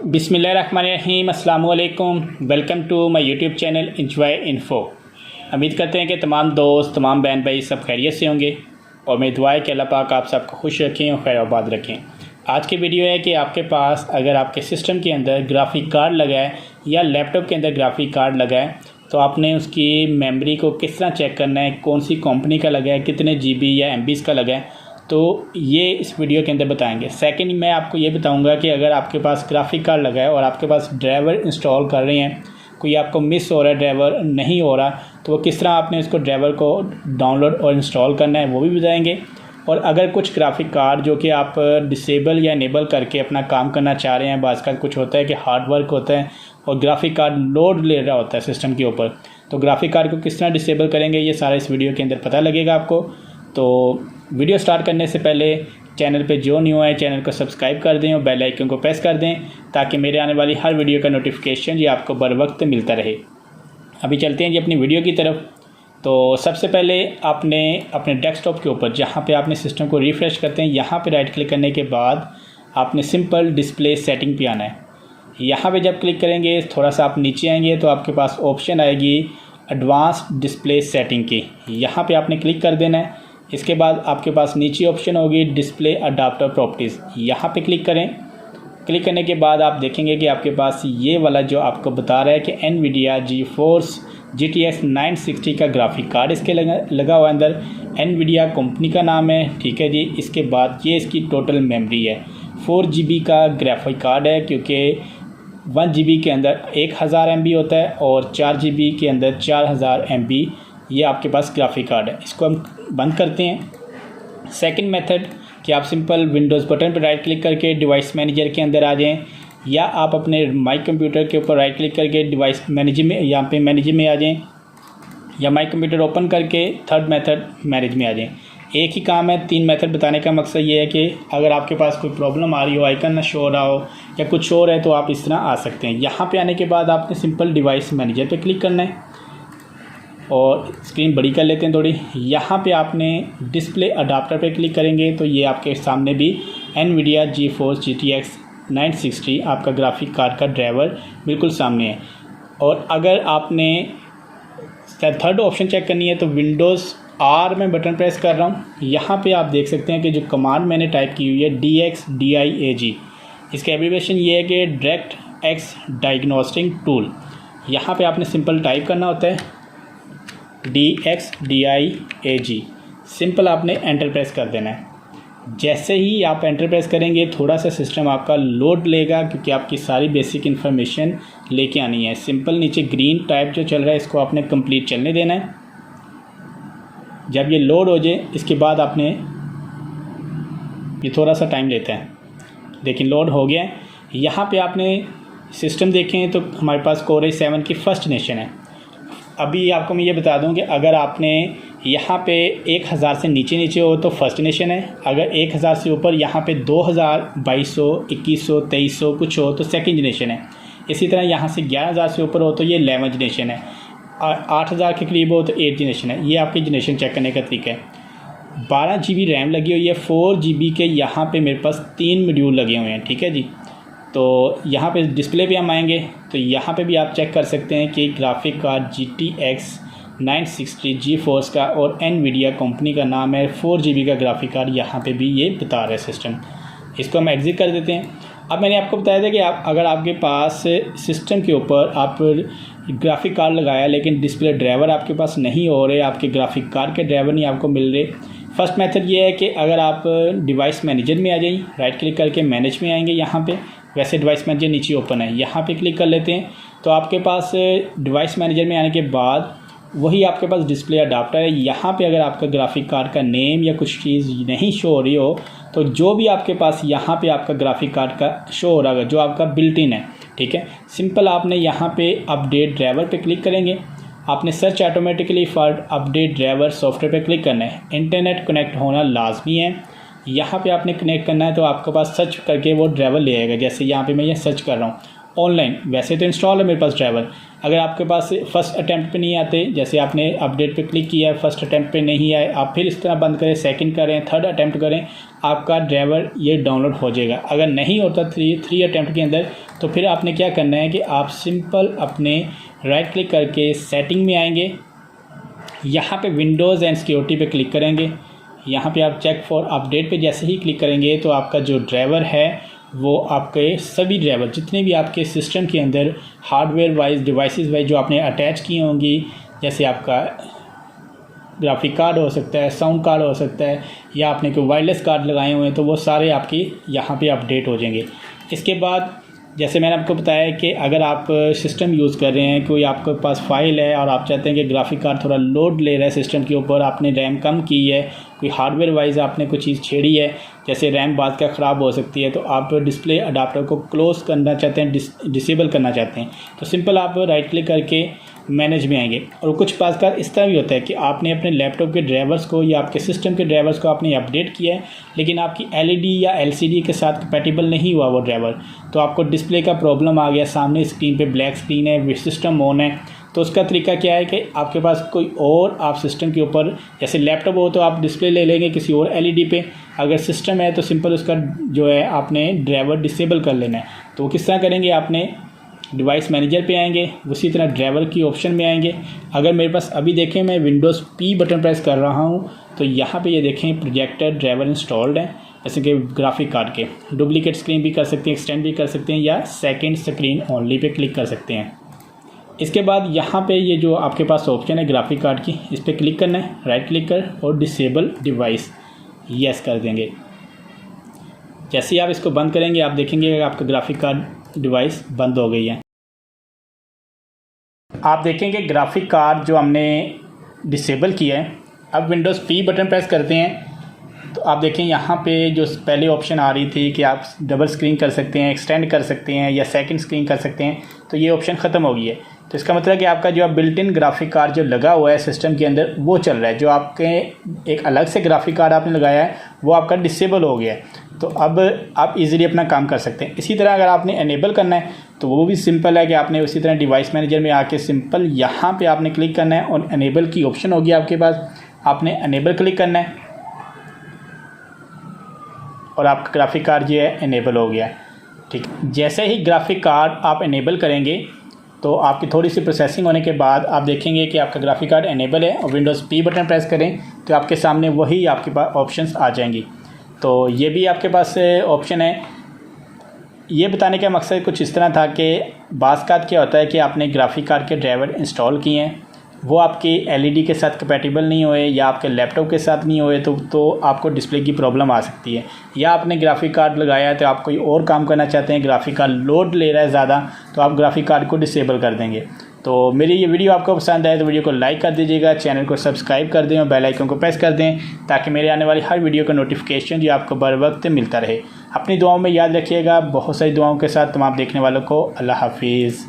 बिस्मिल्लाहिर्रहमानिर्रहीम अस्सलाम वालेकुम। Welcome to my YouTube channel Enjoy Info. उम्मीद करते हैं कि तमाम दोस्त, तमाम बहन भाई सब खैरियत से होंगे और मेरी दुआ है कि अल्लाह पाक आप सबको खुश रखें और खैर आबाद रखें। आज की वीडियो है कि आपके पास अगर आपके सिस्टम के अंदर ग्राफिक कार्ड लगा है या लैपटॉप के अंदर ग्राफिक कार्ड लगा है तो आपने उसकी मेमोरी को किस तरह चेक करना है, कौन सी कंपनी का लगा है, कितने GB या MB का लगा है, तो ये इस वीडियो के अंदर बताएंगे। सेकंड मैं आपको ये बताऊंगा कि अगर आपके पास ग्राफिक कार्ड लगा है और आपके पास ड्राइवर इंस्टॉल कर रहे हैं, कोई आपको मिस हो रहा है, ड्राइवर नहीं हो रहा, तो वो किस तरह आपने इसको ड्राइवर को डाउनलोड और इंस्टॉल करना है वो भी बताएंगे। और अगर कुछ ग्राफिक कार्ड जो कि आप डिसेबल या इनेबल करके अपना काम करना चाह रहे हैं, बाज़ का कुछ होता है कि हार्ड वर्क होता है और ग्राफिक कार्ड लोड ले रहा होता है सिस्टम के ऊपर, तो ग्राफिक कार्ड को किस तरह डिसेबल करेंगे ये सारा इस वीडियो के अंदर पता लगेगा आपको। तो वीडियो स्टार्ट करने से पहले चैनल पे जो न्यू है चैनल को सब्सक्राइब कर दें और बेल आइकन को प्रेस कर दें ताकि मेरे आने वाली हर वीडियो का नोटिफिकेशन ये आपको बर वक्त मिलता रहे। अभी चलते हैं जी अपनी वीडियो की तरफ। तो सबसे पहले आपने अपने डेस्कटॉप के ऊपर जहाँ पे आपने सिस्टम को रिफ़्रेश करते हैं, यहाँ पे राइट क्लिक करने के बाद आपने सिंपल डिस्प्ले सेटिंग पे आना है। यहाँ पे जब क्लिक करेंगे थोड़ा सा आप नीचे आएंगे तो आपके पास ऑप्शन आएगी एडवांस डिस्प्ले सेटिंग की, यहाँ पे आपने क्लिक कर देना है। इसके बाद आपके पास नीचे ऑप्शन होगी डिस्प्ले अडाप्टर प्रॉपर्टीज़, यहाँ पे क्लिक करें। क्लिक करने के बाद आप देखेंगे कि आपके पास ये वाला जो आपको बता रहा है कि NVIDIA GeForce GTX 960 का ग्राफिक कार्ड इसके लगा हुआ है। अंदर NVIDIA कंपनी का नाम है, ठीक है जी। इसके बाद ये इसकी टोटल मेमोरी है, 4 GB का ग्राफिक कार्ड है क्योंकि 1 GB के अंदर 1000 MB होता है और 4 GB के अंदर 4000 MB ये आपके पास ग्राफिक कार्ड है। इसको हम बंद करते हैं। सेकंड मेथड कि आप सिंपल विंडोज़ बटन पर राइट क्लिक करके डिवाइस मैनेजर के अंदर आ जाएं, या आप अपने माई कंप्यूटर के ऊपर राइट क्लिक करके डिवाइस मैनेजर में यहाँ पे मैनेजर में आ जाएं, या माई कंप्यूटर ओपन करके थर्ड मेथड मैनेज में आ जाएं। एक ही काम है, 3 मेथड बताने का मकसद ये है कि अगर आपके पास कोई प्रॉब्लम आ रही हो, आइकन ना शो हो रहा हो या कुछ और है तो आप इस तरह आ सकते हैं। यहाँ पे आने के बाद आपने सिंपल डिवाइस मैनेजर पे क्लिक करना है और स्क्रीन बड़ी कर लेते हैं थोड़ी। यहाँ पे आपने डिस्प्ले अडाप्टर पे क्लिक करेंगे तो ये आपके सामने भी NVIDIA GeForce GTX 960 आपका ग्राफिक कार्ड का ड्राइवर बिल्कुल सामने है। और अगर आपने थर्ड ऑप्शन चेक करनी है तो विंडोज़ R में बटन प्रेस कर रहा हूँ। यहाँ पे आप देख सकते हैं कि जो कमांड मैंने टाइप की हुई है DXDIAG, इसका एब्रीविएशन ये है कि डायरेक्ट एक्स डायग्नोस्टिक टूल। यहाँ पे आपने सिंपल टाइप करना होता है DXDIAG, सिंपल आपने एंटर प्रेस कर देना है। जैसे ही आप एंटर प्रेस करेंगे थोड़ा सा सिस्टम आपका लोड लेगा क्योंकि आपकी सारी बेसिक इन्फॉर्मेशन लेके आनी है। सिंपल नीचे ग्रीन टाइप जो चल रहा है इसको आपने कंप्लीट चलने देना है। जब ये लोड हो जाए इसके बाद आपने, ये थोड़ा सा टाइम लेता है, लेकिन लोड हो गया है। यहाँ पे आपने सिस्टम देखें तो हमारे पास कोर i7 की फर्स्ट जनरेशन है। अभी आपको मैं ये बता दूं कि अगर आपने यहाँ पे 1000 से नीचे हो तो फर्स्ट जनरेशन है, अगर 1000 से ऊपर यहाँ पे 2000, 2200, 2100, 2300 कुछ हो तो सेकंड जनरेशन है। इसी तरह यहाँ से 11000 से ऊपर हो तो ये 11th जनरेशन है, 8000 के करीब हो तो 8th जनरेशन है। ये आपकी जनरेशन चेक करने का तरीका है। 12 GB रैम लगी हुई है, 4 GB के यहाँ पर मेरे पास 3 मॉड्यूल लगे हुए हैं, ठीक है जी। तो यहाँ पे डिस्प्ले पे हम आएंगे तो यहाँ पे भी आप चेक कर सकते हैं कि ग्राफिक कार्ड GTX 960 GeForce का और NVIDIA कंपनी का नाम है, 4 GB का ग्राफिक कार्ड यहाँ पे भी ये बता रहा है सिस्टम। इसको हम एग्जिट कर देते हैं। अब मैंने आपको बताया था कि अगर आपके पास सिस्टम के ऊपर आप ग्राफिक कार्ड लगाया लेकिन डिस्प्ले ड्राइवर आपके पास नहीं हो रहे, आपके ग्राफिक कार्ड के ड्राइवर नहीं आपको मिल रहे, फर्स्ट मेथड ये है कि अगर आप डिवाइस मैनेजर में आ जाइए, राइट क्लिक करके मैनेज में आएंगे। यहाँ पे वैसे डिवाइस मैनेजर नीचे ओपन है, यहाँ पे क्लिक कर लेते हैं तो आपके पास डिवाइस मैनेजर में आने के बाद वही आपके पास डिस्प्ले अडाप्टर है। यहाँ पे अगर आपका ग्राफिक कार्ड का नेम या कुछ चीज़ नहीं शो हो रही हो तो जो भी आपके पास यहाँ पे आपका ग्राफिक कार्ड का शो हो रहा है जो आपका बिल्ट इन है, ठीक है, सिंपल आपने यहाँ पे अपडेट ड्राइवर पे क्लिक करेंगे। आपने search automatically for update driver software पे क्लिक करना है। इंटरनेट कनेक्ट होना लाजमी है। यहाँ पे आपने कनेक्ट करना है तो आपके पास सर्च करके वो ड्राइवर ले आएगा। जैसे यहाँ पे मैं ये सर्च कर रहा हूँ ऑनलाइन। वैसे तो इंस्टॉल है मेरे पास ड्राइवर, अगर आपके पास फर्स्ट अटैम्प्ट पे नहीं आते, जैसे आपने अपडेट पे क्लिक किया है, फर्स्ट अटैम्प्ट पे नहीं आए, आप फिर इस तरह बंद करें, सेकंड करें, थर्ड अटैम्प्ट करें, आपका ड्राइवर ये डाउनलोड हो जाएगा। अगर नहीं होता थ्री अटैम्प्ट के अंदर, तो फिर आपने क्या करना है कि आप सिंपल अपने राइट क्लिक करके सेटिंग में आएंगे, यहाँ पे विंडोज़ एंड सिक्योरिटी पे क्लिक करेंगे। यहाँ पे आप चेक फॉर अपडेट पे जैसे ही क्लिक करेंगे तो आपका जो ड्राइवर है वो आपके सभी ड्राइवर जितने भी आपके सिस्टम के अंदर हार्डवेयर वाइज डिवाइसेस वाइज जो आपने अटैच की होंगी, जैसे आपका ग्राफिक कार्ड हो सकता है, साउंड कार्ड हो सकता है, या आपने कोई वायरलेस कार्ड लगाए हुए हैं, तो वो सारे आपके यहाँ पे अपडेट हो जाएंगे। इसके बाद जैसे मैंने आपको बताया कि अगर आप सिस्टम यूज़ कर रहे हैं, कोई आपके पास फाइल है और आप चाहते हैं कि ग्राफिक कार्ड थोड़ा लोड ले रहा है सिस्टम के ऊपर, आपने रैम कम की है, कोई हार्डवेयर वाइज आपने कोई चीज़ छेड़ी है, जैसे रैम बाद का ख़राब हो सकती है, तो आप डिस्प्ले अडाप्टर को क्लोज़ करना चाहते हैं, डिसेबल करना चाहते हैं, तो सिंपल आप राइट क्लिक करके मैनेज में आएंगे। और कुछ पास का इस तरह भी होता है कि आपने अपने लैपटॉप के ड्राइवर्स को या आपके सिस्टम के ड्राइवर्स को आपने अपडेट किया है, लेकिन आपकी एलईडी या एलसीडी के साथ कंपैटिबल नहीं हुआ वो ड्राइवर, तो आपको डिस्प्ले का प्रॉब्लम आ गया, सामने स्क्रीन पे ब्लैक स्क्रीन है, सिस्टम ऑन है। तो उसका तरीका क्या है कि आपके पास कोई और आप सिस्टम के ऊपर, जैसे लैपटॉप हो तो आप डिस्प्ले ले लेंगे किसी और एलईडी पे, अगर सिस्टम है तो सिंपल उसका जो है आपने ड्राइवर डिसेबल कर लेना है। तो वो किस तरह करेंगे, आपने डिवाइस मैनेजर पे आएंगे, उसी तरह ड्राइवर की ऑप्शन में आएंगे। अगर मेरे पास अभी देखें मैं विंडोज़ P बटन प्रेस कर रहा हूँ, तो यहाँ पे ये देखें प्रोजेक्टर ड्राइवर इंस्टॉल्ड है, जैसे कि ग्राफिक कार्ड के डुप्लीकेट स्क्रीन भी कर सकते हैं, एक्सटेंड भी कर सकते हैं, या second screen only pay click कर सकते हैं। इसके बाद यहाँ पे ये जो आपके पास ऑप्शन है ग्राफिक कार्ड की, इस पर क्लिक करना है, राइट क्लिक कर और डिसेबल डिवाइस यस कर देंगे। जैसे ही आप इसको बंद करेंगे आप देखेंगे कि आपका ग्राफिक कार्ड डिवाइस बंद हो गई है। आप देखेंगे ग्राफिक कार्ड जो हमने डिसेबल किया है, अब विंडोज़ P बटन प्रेस करते हैं तो आप देखें यहाँ पे जो पहले ऑप्शन आ रही थी कि आप डबल स्क्रीन कर सकते हैं, एक्सटेंड कर सकते हैं या सेकंड स्क्रीन कर सकते हैं, तो ये ऑप्शन ख़त्म हो गई है। तो इसका मतलब कि आपका जो बिल्ट इन ग्राफिक कार्ड जो लगा हुआ है सिस्टम के अंदर वो चल रहा है, जो आपके एक अलग से ग्राफिक कार्ड आपने लगाया है वो आपका डिसेबल हो गया है। तो अब आप इजीली अपना काम कर सकते हैं। इसी तरह अगर आपने एनेबल करना है तो वो भी सिंपल है कि आपने उसी तरह डिवाइस मैनेजर में आके सिंपल यहाँ पे आपने क्लिक करना है और एनेबल की ऑप्शन होगी आपके पास, आपने एनेबल क्लिक करना है और आपका ग्राफिक कार्ड जो है एनेबल हो गया है। ठीक, जैसे ही ग्राफिक कार्ड आप एनेबल करेंगे तो आपकी थोड़ी सी प्रोसेसिंग होने के बाद आप देखेंगे कि आपका ग्राफिक कार्ड एनेबल है और विंडोज़ P बटन प्रेस करें तो आपके सामने वही आपके पास ऑप्शंस आ जाएंगी। तो ये भी आपके पास ऑप्शन है। ये बताने का मकसद कुछ इस तरह था कि बाज़ क्या होता है कि आपने ग्राफिक कार्ड के ड्राइवर इंस्टॉल किए हैं, वो आपके एलईडी के साथ कंपैटिबल नहीं हुए या आपके लैपटॉप के साथ नहीं हुए तो आपको डिस्प्ले की प्रॉब्लम आ सकती है। या आपने ग्राफिक कार्ड लगाया है तो आप कोई और काम करना चाहते हैं, ग्राफिक कार्ड लोड ले रहा है ज़्यादा, तो आप ग्राफिक कार्ड को डिसेबल कर देंगे। तो मेरी ये वीडियो आपको पसंद आए तो वीडियो को लाइक कर दीजिएगा, चैनल को सब्सक्राइब कर दें और बेल आइकन को प्रेस कर दें ताकि मेरे आने वाली हर वीडियो का नोटिफिकेशन जो आपको बर वक्त मिलता रहे। अपनी दुआओं में याद रखिएगा। बहुत सारी दुआओं के साथ तमाम देखने वालों को अल्लाह हाफिज़।